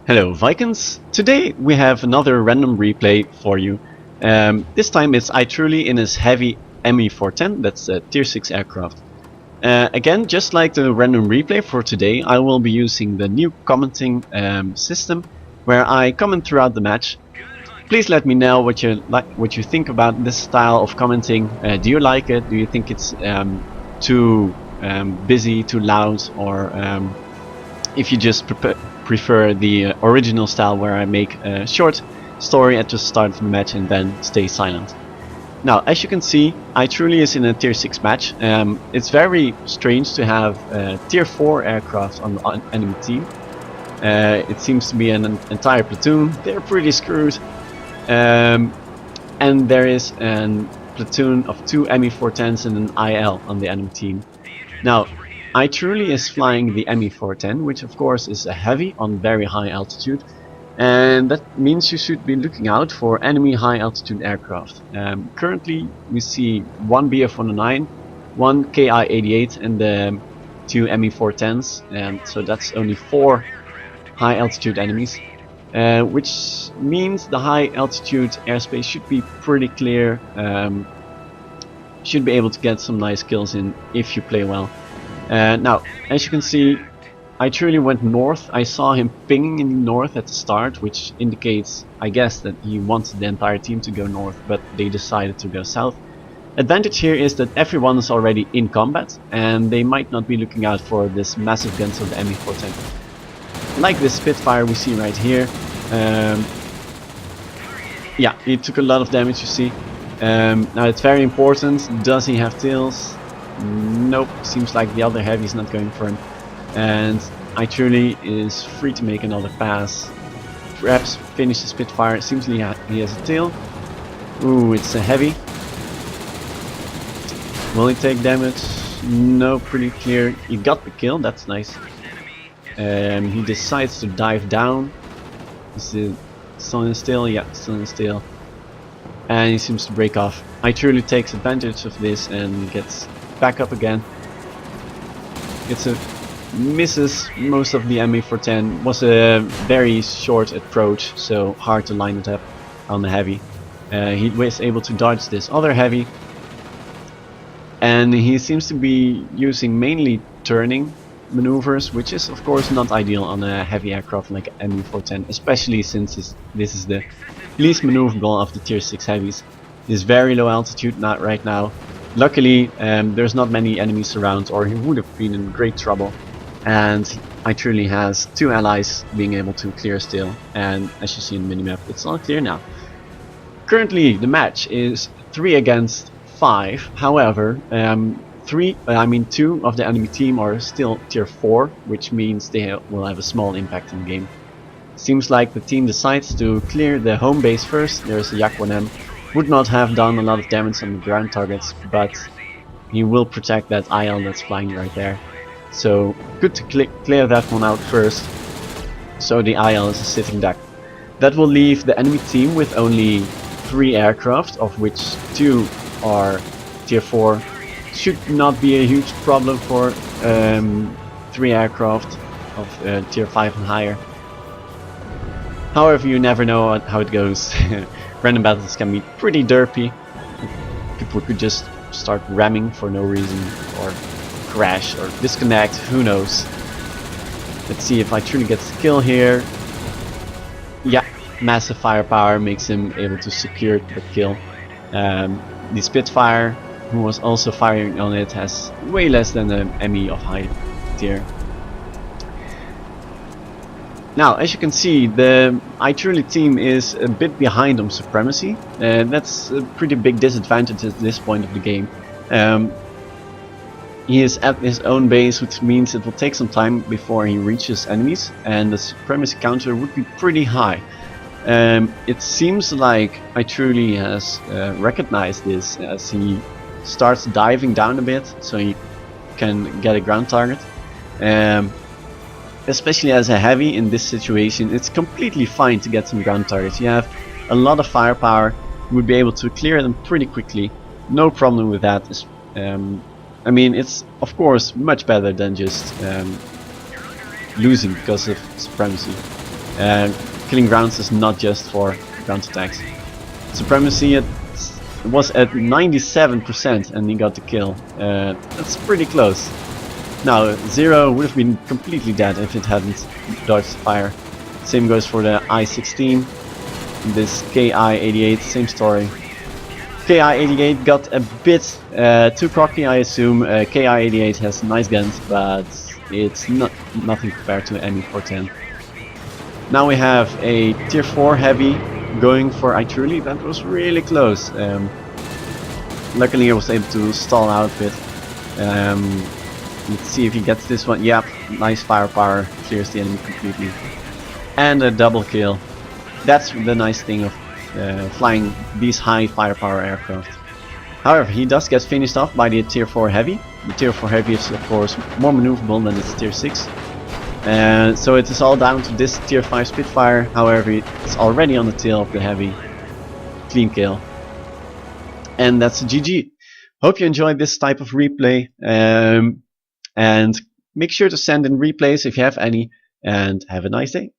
Hello Vikens! Today we have another random replay for you. This time it's ITruli in his heavy ME410, that's a tier 6 aircraft. Again, just like the random replay for today, I will be using the new commenting system where I comment throughout the match. Please let me know what you think about this style of commenting. Do you like it? Do you think it's too busy, too loud, or if you just prefer the original style where I make a short story at the start of the match and then stay silent. Now, as you can see, ITruli is in a tier 6 match. It's very strange to have tier 4 aircraft on the enemy team. It seems to be an entire platoon. They're pretty screwed. And there is a platoon of 2 ME410s and an IL on the enemy team. Now, ITruli is flying the ME410, which of course is a heavy on very high altitude, and that means you should be looking out for enemy high altitude aircraft. Currently we see one BF-109, one KI-88 and the 2 ME410s, so that's only 4 high altitude enemies, which means the high altitude airspace should be pretty clear. Should be able to get some nice kills in if you play well. Now, as you can see, ITruli went north. I saw him pinging in the north at the start, which indicates, I guess, that he wanted the entire team to go north, but they decided to go south. Advantage here is that everyone is already in combat, and they might not be looking out for this massive guns of the ME410. Like this Spitfire we see right here. Yeah, he took a lot of damage, you see. Now it's very important, does he have tails? Nope, seems like the other heavy is not going for him. And ITruli is free to make another pass. Perhaps finish the Spitfire. Seems he has a tail. Ooh, it's a heavy. Will he take damage? No, pretty clear. He got the kill, that's nice. He decides to dive down. Is the sun still? Yeah, sun still. And he seems to break off. ITruli takes advantage of this and gets back up again. Misses most of the ME410. Was a very short approach, so hard to line it up on the heavy. He was able to dodge this other heavy, and he seems to be using mainly turning maneuvers, which is of course not ideal on a heavy aircraft like ME410, especially since this is the least maneuverable of the tier 6 heavies. It's very low altitude, not right now. Luckily, there's not many enemies around, or he would have been in great trouble. And ITruli has 2 allies being able to clear still, and as you see in the minimap, it's all clear now. Currently, the match is 3 against 5. However, 2 of the enemy team are still tier 4, which means they will have a small impact in the game. Seems like the team decides to clear the home base first. There's a Yak-1M. Would not have done a lot of damage on the ground targets, but he will protect that IL that's flying right there. So good to clear that one out first. So the IL is a sitting duck. That will leave the enemy team with only 3 aircraft, of which 2 are tier 4. Should not be a huge problem for 3 aircraft of tier 5 and higher. However, you never know how it goes. Random battles can be pretty derpy. People could just start ramming for no reason, or crash, or disconnect, who knows. Let's see if ITruli gets the kill here. Yeah, massive firepower makes him able to secure the kill. The Spitfire, who was also firing on it, has way less than the ME of high tier. Now, as you can see, the ITruli team is a bit behind on supremacy. That's a pretty big disadvantage at this point of the game. He is at his own base, which means it will take some time before he reaches enemies, and the supremacy counter would be pretty high. It seems like ITruli has recognized this as he starts diving down a bit, so he can get a ground target. Especially as a heavy in this situation, it's completely fine to get some ground targets. You have a lot of firepower, you would be able to clear them pretty quickly, no problem with that. I mean, it's of course much better than just losing because of supremacy. Killing grounds is not just for ground attacks. Supremacy it was at 97% and he got the kill. That's pretty close. Now, Zero would have been completely dead if it hadn't dodged fire. Same goes for the I-16. This KI-88, same story. KI-88 got a bit too cocky, I assume. KI-88 has nice guns, but it's nothing compared to ME410. Now we have a tier 4 heavy going for ITruli. That was really close. Luckily I was able to stall out a bit. Let's see if he gets this one. Yep, nice firepower, clears the enemy completely. And a double kill. That's the nice thing of flying these high firepower aircraft. However, he does get finished off by the tier 4 heavy. The tier 4 heavy is of course more maneuverable than its tier 6. So it is all down to this tier 5 Spitfire. However, it's already on the tail of the heavy. Clean kill. And that's a GG. Hope you enjoyed this type of replay. And make sure to send in replays if you have any. And have a nice day.